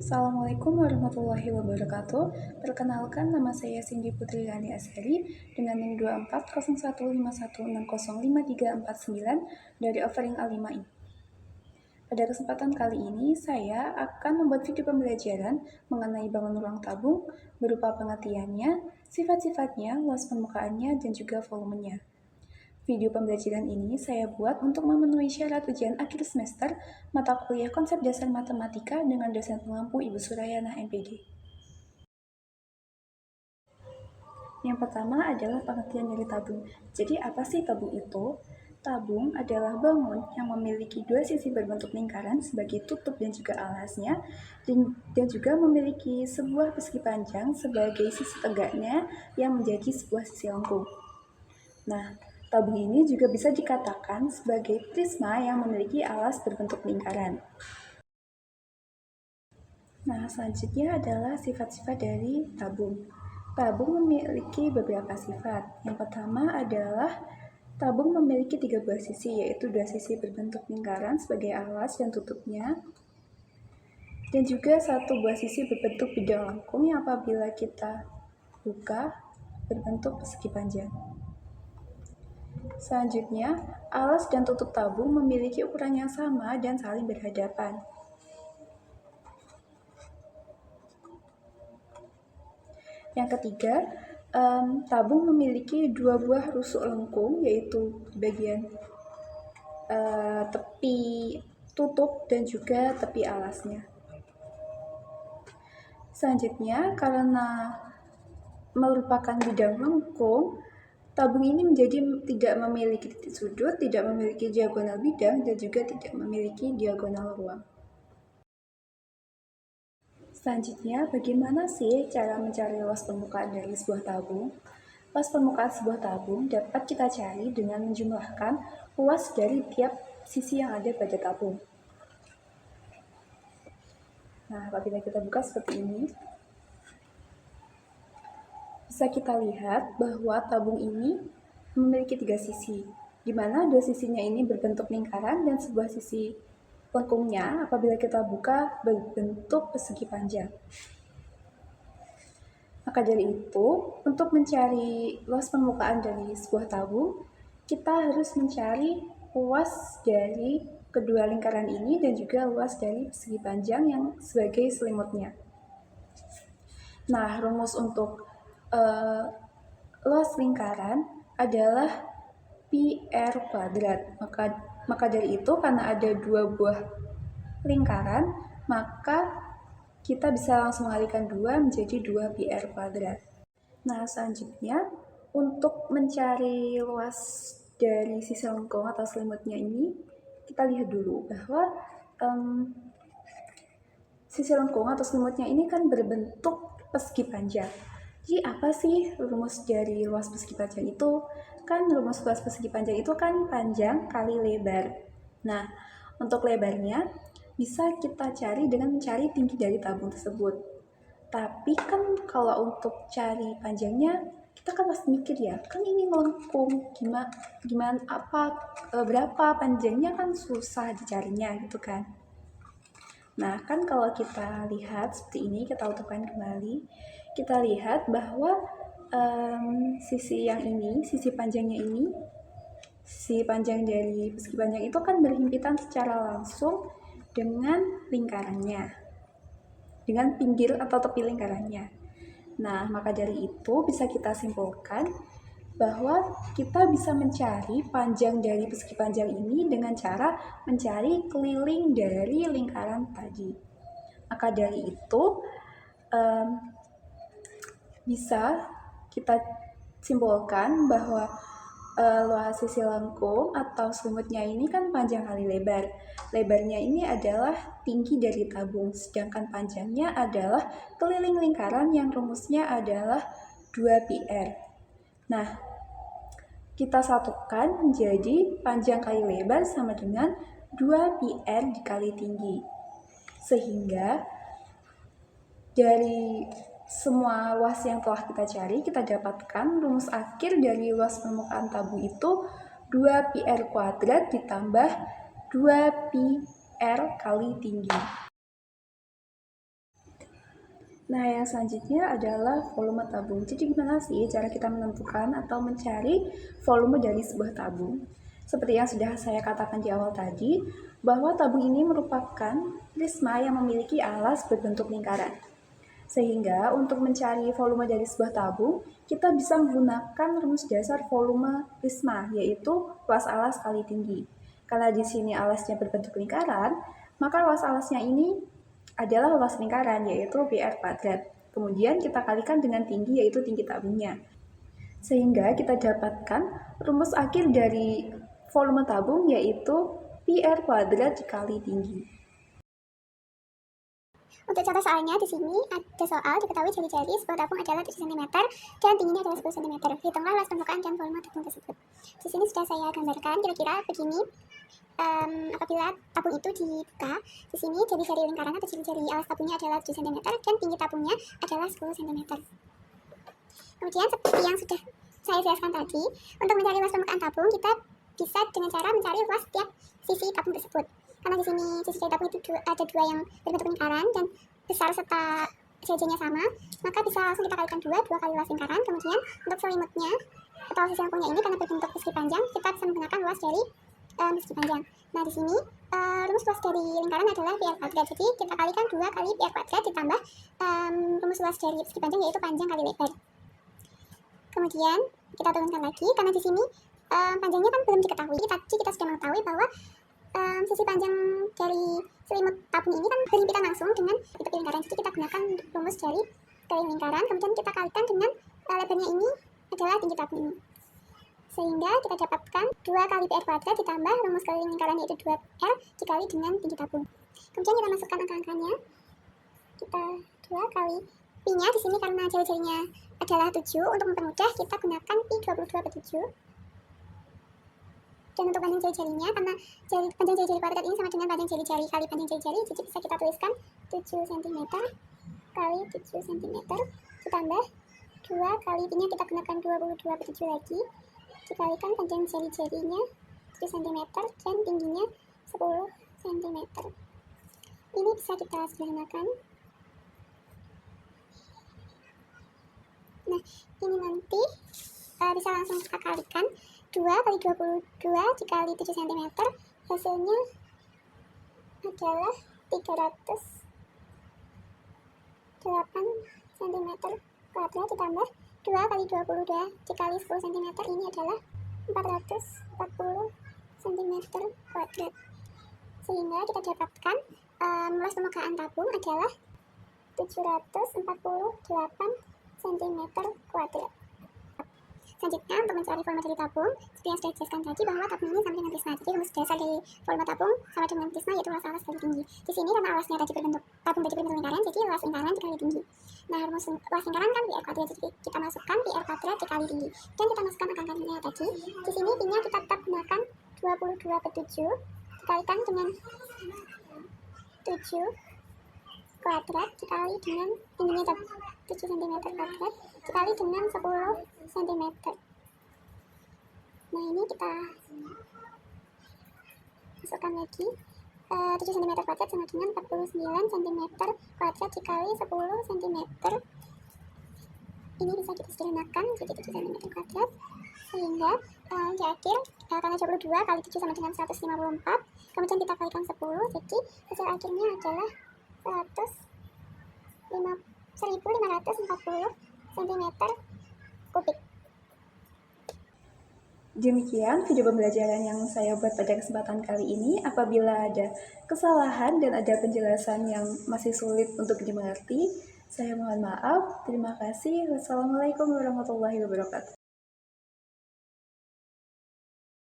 Assalamualaikum warahmatullahi wabarakatuh. Perkenalkan, nama saya Cindy Putri Rani Ashari dengan NIM 240151605349 dari Offering A5I. Pada kesempatan kali ini, saya akan membuat video pembelajaran mengenai bangun ruang tabung berupa pengertiannya, sifat-sifatnya, luas permukaannya, dan juga volumenya. Video pembelajaran ini saya buat untuk memenuhi syarat ujian akhir semester mata kuliah konsep dasar matematika dengan dosen pengampu Ibu Surayana MPD. Yang pertama adalah pengertian dari tabung. Jadi apa sih tabung itu? Tabung adalah bangun yang memiliki dua sisi berbentuk lingkaran sebagai tutup dan juga alasnya, dan juga memiliki sebuah persegi panjang sebagai sisi tegaknya yang menjadi sebuah sisi lengkung. Nah, tabung ini juga bisa dikatakan sebagai prisma yang memiliki alas berbentuk lingkaran. Nah, selanjutnya adalah sifat-sifat dari tabung. Tabung memiliki beberapa sifat. Yang pertama adalah tabung memiliki 3 buah sisi, yaitu 2 sisi berbentuk lingkaran sebagai alas dan tutupnya, dan juga 1 buah sisi berbentuk bidang lengkung yang apabila kita buka berbentuk persegi panjang. Selanjutnya, alas dan tutup tabung memiliki ukuran yang sama dan saling berhadapan. Yang ketiga, tabung memiliki 2 buah rusuk lengkung, yaitu di bagian tepi tutup dan juga tepi alasnya. Selanjutnya, karena merupakan bidang lengkung, tabung ini menjadi tidak memiliki titik sudut, tidak memiliki diagonal bidang, dan juga tidak memiliki diagonal ruang. Selanjutnya, bagaimana sih cara mencari luas permukaan dari sebuah tabung? Luas permukaan sebuah tabung dapat kita cari dengan menjumlahkan luas dari tiap sisi yang ada pada tabung. Nah, apabila kita buka seperti ini, bisa kita lihat bahwa tabung ini memiliki 3 sisi, di mana 2 sisinya ini berbentuk lingkaran dan sebuah sisi lengkungnya apabila kita buka berbentuk persegi panjang. Maka dari itu, untuk mencari luas permukaan dari sebuah tabung, kita harus mencari luas dari kedua lingkaran ini dan juga luas dari persegi panjang yang sebagai selimutnya. Nah, rumus untuk luas lingkaran adalah pi r kuadrat. Maka dari itu, karena ada 2 buah lingkaran, maka kita bisa langsung mengalihkan 2 menjadi 2 pi r kuadrat. Nah, selanjutnya untuk mencari luas dari sisi lengkung atau selimutnya ini, kita lihat dulu bahwa sisi lengkung atau selimutnya ini kan berbentuk persegi panjang. Jadi apa sih rumus dari luas persegi panjang itu? Kan rumus luas persegi panjang itu kan panjang kali lebar. Nah, untuk lebarnya bisa kita cari dengan mencari tinggi dari tabung tersebut. Tapi kan kalau untuk cari panjangnya, kita kan pasti mikir ya, kan ini melengkung, gimana berapa panjangnya kan susah dicarinya gitu kan. Nah, kan kalau kita lihat seperti ini, kita utuhkan kembali, kita lihat bahwa sisi yang ini, sisi panjangnya ini, sisi panjang dari persegi panjang itu kan berhimpitan secara langsung dengan lingkarannya, dengan pinggir atau tepi lingkarannya. Nah, maka dari itu bisa kita simpulkan bahwa kita bisa mencari panjang dari persegi panjang ini dengan cara mencari keliling dari lingkaran tadi. Maka dari itu bisa kita simpulkan bahwa luas sisi lengkung atau selimutnya ini kan panjang kali lebar. Lebarnya ini adalah tinggi dari tabung, sedangkan panjangnya adalah keliling lingkaran yang rumusnya adalah 2 pi r. Nah, kita satukan menjadi panjang kali lebar sama dengan 2 pi r dikali tinggi. Sehingga dari semua luas yang telah kita cari, kita dapatkan rumus akhir dari luas permukaan tabung itu 2 pi r kuadrat ditambah 2 pi r kali tinggi. Nah, yang selanjutnya adalah volume tabung. Jadi gimana sih cara kita menentukan atau mencari volume dari sebuah tabung? Seperti yang sudah saya katakan di awal tadi, bahwa tabung ini merupakan prisma yang memiliki alas berbentuk lingkaran. Sehingga untuk mencari volume dari sebuah tabung, kita bisa menggunakan rumus dasar volume prisma, yaitu luas alas kali tinggi. Karena di sini alasnya berbentuk lingkaran, maka luas alasnya ini adalah luas lingkaran, yaitu PR kuadrat. Kemudian kita kalikan dengan tinggi, yaitu tinggi tabungnya. Sehingga kita dapatkan rumus akhir dari volume tabung, yaitu PR kuadrat dikali tinggi. Untuk contoh soalnya di sini ada soal diketahui jari-jari sebuah tabung adalah 7 cm dan tingginya adalah 10 cm. Hitunglah luas permukaan dan volume tabung tersebut. Di sini sudah saya gambarkan kira-kira begini. Apabila tabung itu dibuka, di sini jari-jari lingkaran atau jari-jari alas tabungnya adalah 7 cm dan tinggi tabungnya adalah 10 cm. Kemudian seperti yang sudah saya jelaskan tadi, untuk mencari luas permukaan tabung kita bisa dengan cara mencari luas setiap sisi tabung tersebut. Karena di sini sisi dari tabung itu ada dua yang berbentuk lingkaran dan besar serta JJ-nya sama, maka bisa langsung kita kalikan dua kali luas lingkaran. Kemudian untuk selimutnya atau sisi lengkungnya ini karena berbentuk persegi panjang, kita bisa menggunakan luas dari persegi panjang. Nah di sini rumus luas dari lingkaran adalah PR kuadrat. Jadi kita kalikan 2 kali PR kuadrat ditambah rumus luas dari persegi panjang, yaitu panjang kali lebar. Kemudian kita turunkan lagi karena di sini panjangnya kan belum diketahui. Tadi kita sudah mengetahui bahwa sisi panjang dari selimut tabung ini kan berhimpitan langsung dengan tepi lingkaran. Jadi kita gunakan rumus dari keliling lingkaran, kemudian kita kalikan dengan lebarnya ini adalah tinggi tabung ini. Sehingga kita dapatkan 2 kali PR kuadrat ditambah rumus keliling lingkaran yaitu 2R dikali dengan tinggi tabung. Kemudian kita masukkan angka-angkanya. Kita 2 kali Pi-nya di sini karena jari-jarinya adalah 7, untuk mempermudah kita gunakan Pi 22/7. Dan untuk panjang jari-jarinya, karena panjang jari-jari kuadrat ini sama dengan panjang jari-jari kali panjang jari-jari, jadi bisa kita tuliskan 7 cm kali 7 cm ditambah 2 kali Pi-nya kita gunakan 22/7 lagi, dikalikan panjang jari-jarinya 7 cm dan tingginya 10 cm. Ini bisa kita sederhanakan. Nah, ini nanti bisa langsung kita kalikan 2 kali 22 dikali 7 cm, hasilnya adalah 308 cm kuadrat ditambah 2 kali 22 dikali 10 cm, ini adalah 440 cm kuadrat. Sehingga kita dapatkan luas permukaan tabung adalah 748 cm kuadrat. Selanjutnya untuk mencari volume dari tabung, seperti yang sudah dijelaskan tadi bahwa tabung ini sama dengan prisma. Jadi rumus dasar dari volume tabung sama dengan prisma yaitu luas alas kali tinggi. Di sini karena alasnya tadi berbentuk tabung tadi berbentuk lingkaran, jadi luas lingkaran dikali tinggi. Nah rumus luas lingkaran kan PR kuadrat, jadi kita masukkan PR kuadrat dikali tinggi dan kita masukkan angka-angkanya tadi. Di sini Pi-nya kita tetap gunakan 22/7 dikalikan dengan 7 kuadrat dikali dengan tingginya 7 cm kuadrat dikali dengan 10 cm. Nah ini kita masukkan lagi 7 cm kuadrat sama dengan 49 cm kuadrat dikali 10 cm. Ini bisa kita sederhanakan jadi 7 cm kuadrat, sehingga di akhir karena 22 kali 7 sama dengan 154, kemudian kita kalikan 10, jadi hasil akhirnya adalah 1540 cm kubik. Demikian video pembelajaran yang saya buat pada kesempatan kali ini. Apabila ada kesalahan dan ada penjelasan yang masih sulit untuk dimengerti, saya mohon maaf. Terima kasih. Wassalamualaikum warahmatullahi wabarakatuh.